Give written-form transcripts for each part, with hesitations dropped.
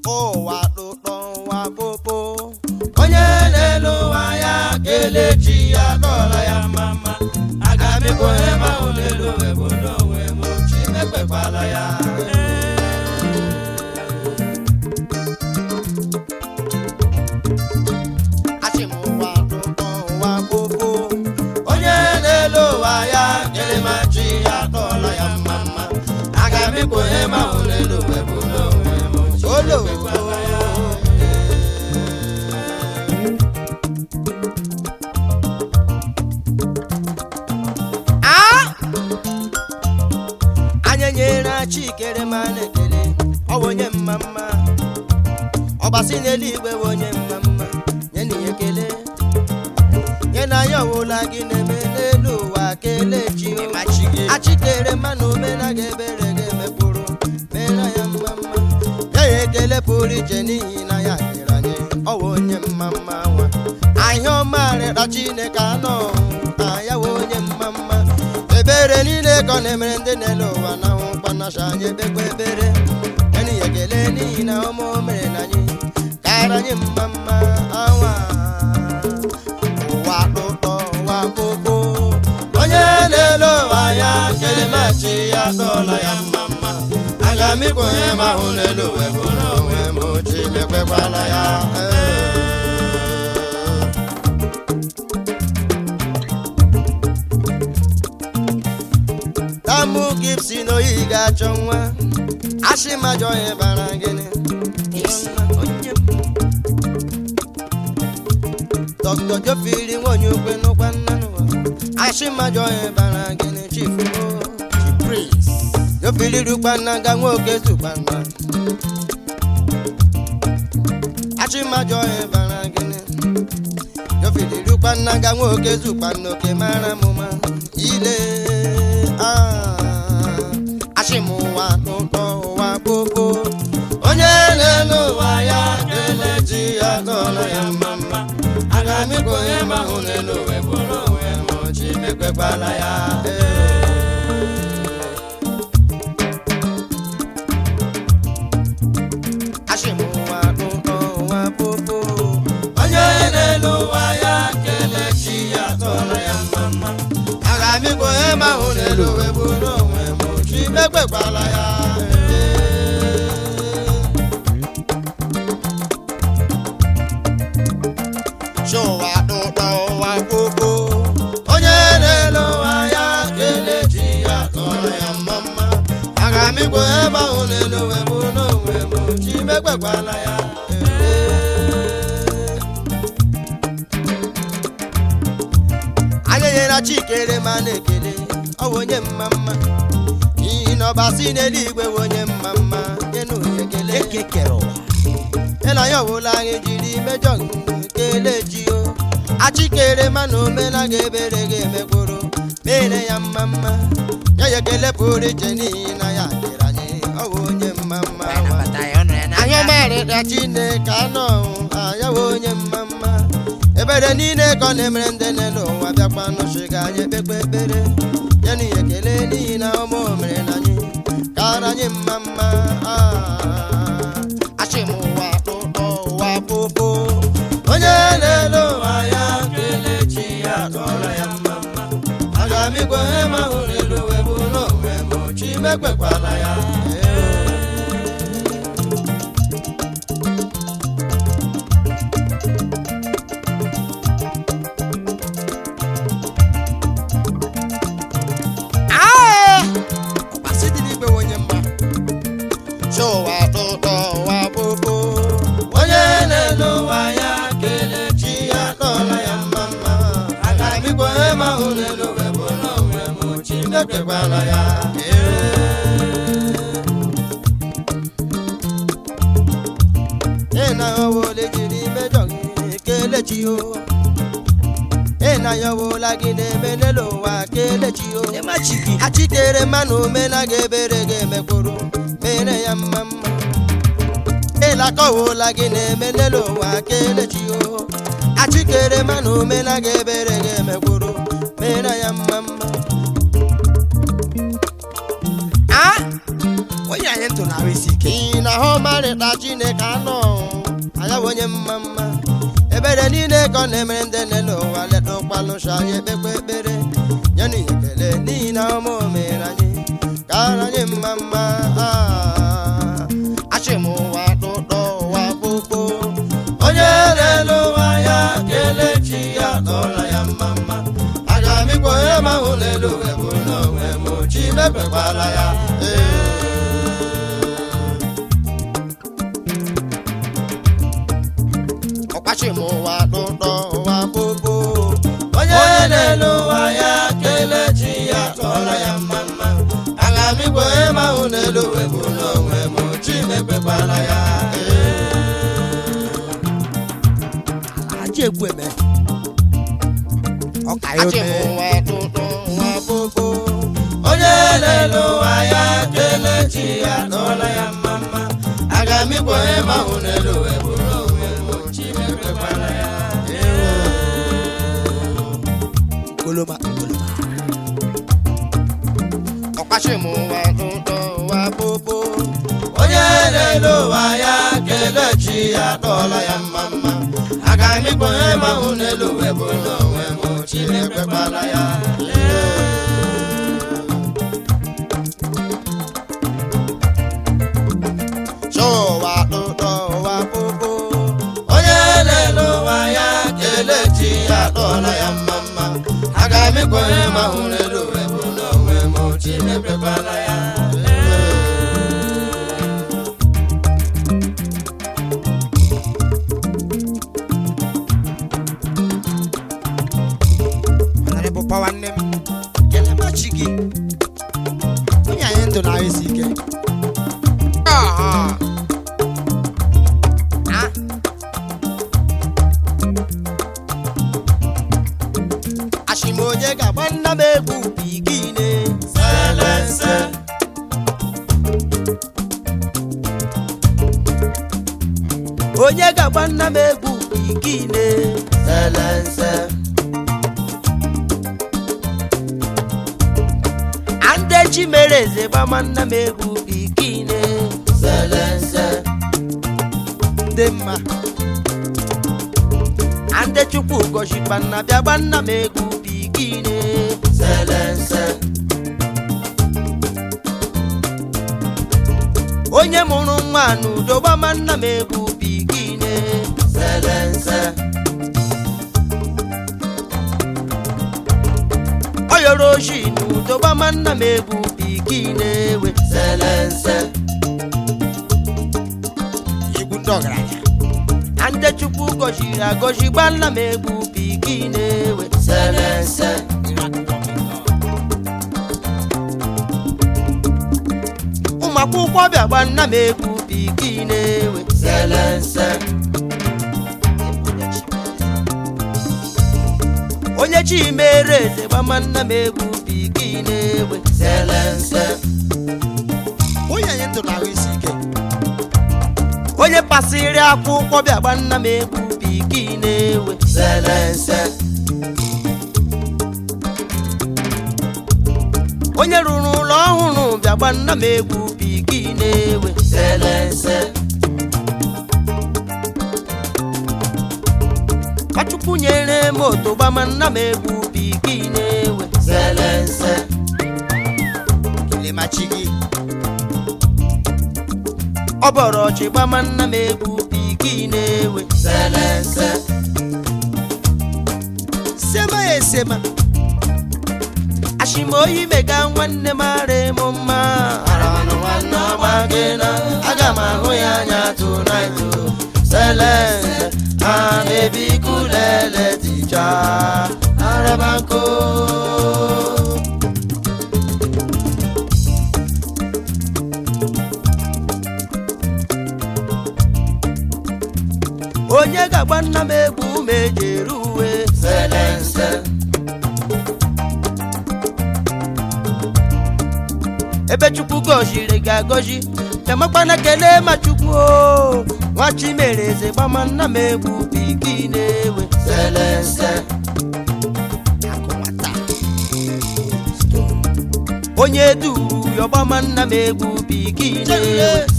ụwa tụtọ ụwa popo onye na-elu ụwa ya kelechi ya dọla ya mama aga m ịbụ onye ma olelu ebo n'onwe m Chinekwekwala ya achị m ụwa tụtọ ụwa popo onye na-elu ụwa ya kelemachi ya dọla ya mama aga m ịbụ onye ma olelu ebo n'onwe m Chinekwekwala ya Chikere manekele onye mama ọbasi n'eluigwe onye mama nye na ekele nye na ya ọwụla gị na-eme n'elu ụwa kele chi achikere mana omena ga-ebere ga-emekpụrụ mere ya mama ya ya ekele pụrụ iche n'ihi na ya nyere anyị ọwa onye mama nwa ahịa ọmarịra Chineke anọ ya onye mama ebere niile ka ọ na-emere ndị n'elu ụwa na ụkpanasha anyị ekpekwa ebere enyi ya ekele n'ihi na ọma o mere na anyị kara anyị mma mma awa ụwa tụtọ ụwa popo onye na-ele ụwa ya kelemachi ya dọla ya mma mma aga m ịbụ onye ma hụ n'elu ụwa bụ n'onwe m Chinekwekwala ya Tamu Gibson oyi ga-achọ nwa ashị majọ ya bara gịnị Dr. Jofiri nwonye ukwe n'ụkwa nnanụ ashị majọ ya bara gịnị Chief Prince Jofiri rukwa nna ga nwoke tukwa nna ashị majọ ya bara gịnị Jofiri rukwa nna ga nwoke tukwa nnoke mara mụma ile Ashimụwa tụtọ ụwa popo onye na-elu ụwa ya kelechi ya dọla ya mama aga m ịbụ onye ma hụ n'elu ụwa bụ n'onwe m Chinekwekwala ya Ashimụwa tụtọ ụwa popo onye na-elu ụwa ya kelechi ya dọla ya mama aga m ịbụ onye ma hụ n'elu ụwa bụ n'onwe m Chinekwekwala ya Chụwa tụtọ ụwa popo onye na-ele ụwa ya kelechi ya dọla ya mama aga m ịbụ onye ma hụ n'elu ụwa bụ n'onwe m Chinekwekwala ya anyị nyere Chikere ma na-ekele ọwa onye mama ọbasi n'eluigwe onye mama nyenu ekele ekekere ụwa ịna ya ọwụla anyị jiri mejọ kele ji o achikere mana omena ga-ebere ga-emekpụrụ mere ya mma mma ya ya ekele pụrụ iche n'ihi na ya dịrị anyị ọwa onye mama anyị marịda Chineke anọ ya onye mama ebere niile ka ọ na-emere ndị n'elu ụwa bịakwa nụchiga anyị ekpekpe ekpere ya na ekele n'ihi na ọma o mere na anyị kara anyị mma mma Ashimụwa tụtọ ụwa popo onye na-ele ụwa ya kelechi ya dọla ya mma mma aga m ịbụ onye ma hụ n'elu ụwa bụ n'onwe m Chinekwekwala ya Chụwa tụtọ ụwa popo onye na-elu ụwa ya kelechi ya dọla ya mama aga m ịbụ onye ma hụ n'elu ụwa bụ n'onwe m Chinekwekwala ya ịna ọwụla jiri mejọ gị kelechi o ịna ya ọwụla gị na-eme n'elu ụwa kelechi o achikere mana omena ga-ebere ga-emekpụrụ mere ya mma mma ịlakọwụla gị na-eme n'elu ụwa kelechi o achikere mana omena ga-ebere ga-emekpụrụ mere ya mma mma onye anyị ntụ na isi ike na ho marịta Chineke anọ anya onye mma mma ebere niile ka ọ na-emere ndị nne n'ụwa leta ụkpalụsha anyị ekpekpe ekpere nye na ekele n'ihi na ọma o mere anyị ka anyị mma mma achị m ụwa tụtọ ụwa kpokpo onye na-ele ụwa ya kelee chi ya tọọla ya mma mma aga m ikwe onye ma hụ n'elu uwe bụ n'onwe m chi mekpekwala ya ọkpachi m ụwa tụtọ ụwa kpokpo onye na-ele ụwa ya kelee chi ya tọọla ya mma mma aga m ikwe onye ma hụ n'elu uwe bụ n'onwe m chi mekpekwala ya Egweme ụwa tụtụ ụwa kpokpo onye na-ele ụwa ya kelee chi ya n'ụlọ ya mma mma aga m ikwe onye ma hụ n'elu uwe bụrụ onwe m chi mekpekwala ya ọkpachi m ụwa tụtụ ụwa kpokpo onye na-ele ụwa ya kelee chi ya n'ụlọ ya mma mma aga m ikwe onye ma hụ n'elu uwe bụ n'onwe m chi mekpekwala ya ụwa tụtọ ụwa kpokpo onye na-ele ụwa ya kelee chi ya tọọla ya mma mma aga m ikwe onye ma hụ n'elu uwe bụ n'onwe m chi mekpekwala ya nwanne m kelee machi gị onye anyị ndụ na isi ike ashim onye ga-agba nna m egwu bigine selense onye ga-agba nna m egwu bigine selense Chimereze gbama nna m egwu bikine selense dị mma ande Chukwu gọzikwa nna bịa gba nna m egwu bikine selense onye mụrụ nwa n'udo gbama nna m egwu bikine selense oyoro oji n'udo gbama nna m egwu bikine we selense igwu ndị ọgaranya ande Chukwu gọziri agọzi gba nna m egwu bikine we selense ụmụ akwụkwọ bịa gba nna m egwu bikine we selense onye Chimereze gbama nna m egwu bikine we selense onye anyị ndụ na isi ike onye pasịrị akwụkwọ bịa gba nna m egwu bikine we selense onye rụrụ ụlọ ọhụrụ bịa gba nna m egwu bikine we selense Chukwu nyere moto gbama nna m egwu bikine we selense kilemachi gị ọ bọrọ ọchị gbama nna m egwu bikine we selense sema ya esema ashimoyi mega nwanne m ara m mma aramanụ nwanne ọgba gị na aga m ahụ ya anya tonight selense baby kulele tija arabanko onye ga-agba nna m egwu mejere uwe selense ebe Chukwu gọziri ga-agọzi chamakwana kelee ma Chukwu nwa Chimereze gbama nna m egwu bikine we selense onye duru yọgbama nna m egwu bikine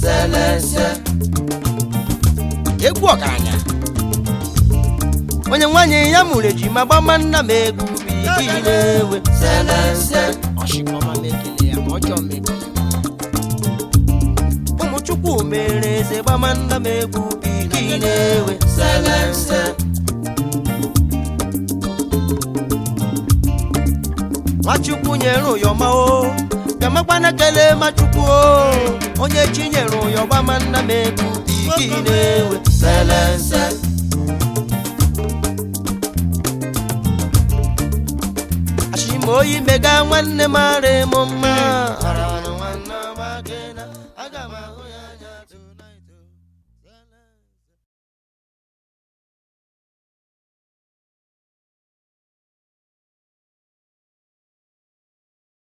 selese egwu ọgaranya onye nwanyị ya mụrụ ejima gbama nna m egwu bikine we selese ọshịkọma mekele ya ọjọọ mekele ụmụ chukwu mere eze gbama nna m egwu bikine we selese Machukwu nyere ụyọma o gamakwana kele Machukwu o onye chi nyere ụyọma ma nna m egwu bikine we selese ashimoyi mega nwanne mara m mma